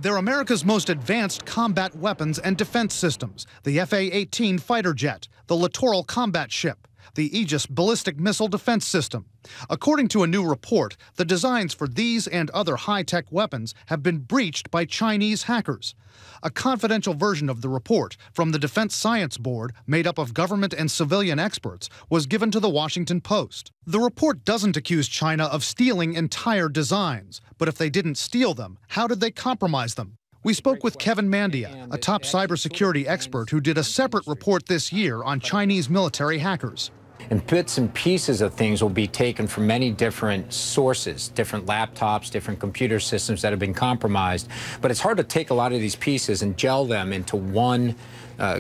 They're America's most advanced combat weapons and defense systems, the F/A-18 fighter jet, the Littoral Combat Ship, the Aegis ballistic missile defense system. According to a new report, the designs for these and other high-tech weapons have been breached by Chinese hackers. A confidential version of the report from the Defense Science Board, made up of government and civilian experts, was given to the Washington Post. The report doesn't accuse China of stealing entire designs, but if they didn't steal them, how did they compromise them? We spoke with Kevin Mandia, a top cybersecurity expert who did a separate report this year on Chinese military hackers. And bits and pieces of things will be taken from many different sources, different laptops, different computer systems that have been compromised. But it's hard to take a lot of these pieces and gel them into one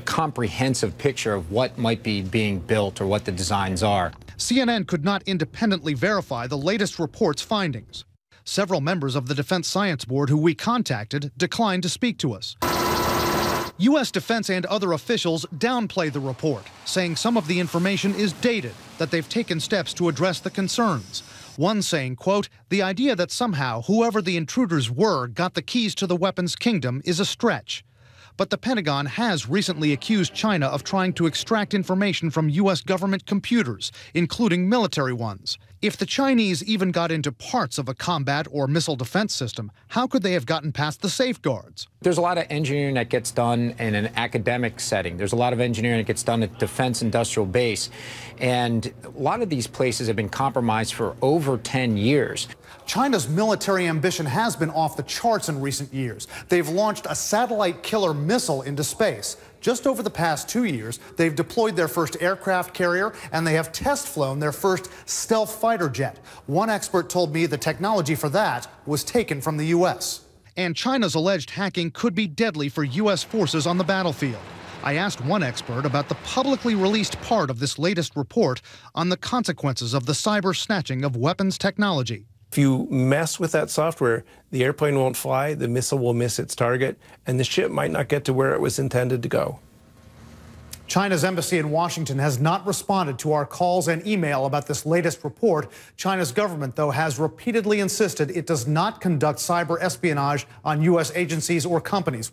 comprehensive picture of what might be being built or what the designs are. CNN could not independently verify the latest report's findings. Several members of the Defense Science Board who we contacted declined to speak to us. U.S. defense and other officials downplay the report, saying some of the information is dated, that they've taken steps to address the concerns. One saying, quote, "The idea that somehow whoever the intruders were got the keys to the weapons kingdom is a stretch." But the Pentagon has recently accused China of trying to extract information from U.S. government computers, including military ones. If the Chinese even got into parts of a combat or missile defense system, how could they have gotten past the safeguards? There's a lot of engineering that gets done in an academic setting. There's a lot of engineering that gets done at defense industrial base. And a lot of these places have been compromised for over 10 years. China's military ambition has been off the charts in recent years. They've launched a satellite killer missile into space. Just over the past 2 years, they've deployed their first aircraft carrier, and they have test flown their first stealth fighter jet. One expert told me the technology for that was taken from the U.S. And China's alleged hacking could be deadly for U.S. forces on the battlefield. I asked one expert about the publicly released part of this latest report on the consequences of the cyber snatching of weapons technology. If you mess with that software, the airplane won't fly, the missile will miss its target, and the ship might not get to where it was intended to go. China's embassy in Washington has not responded to our calls and email about this latest report. China's government, though, has repeatedly insisted it does not conduct cyber espionage on U.S. agencies or companies.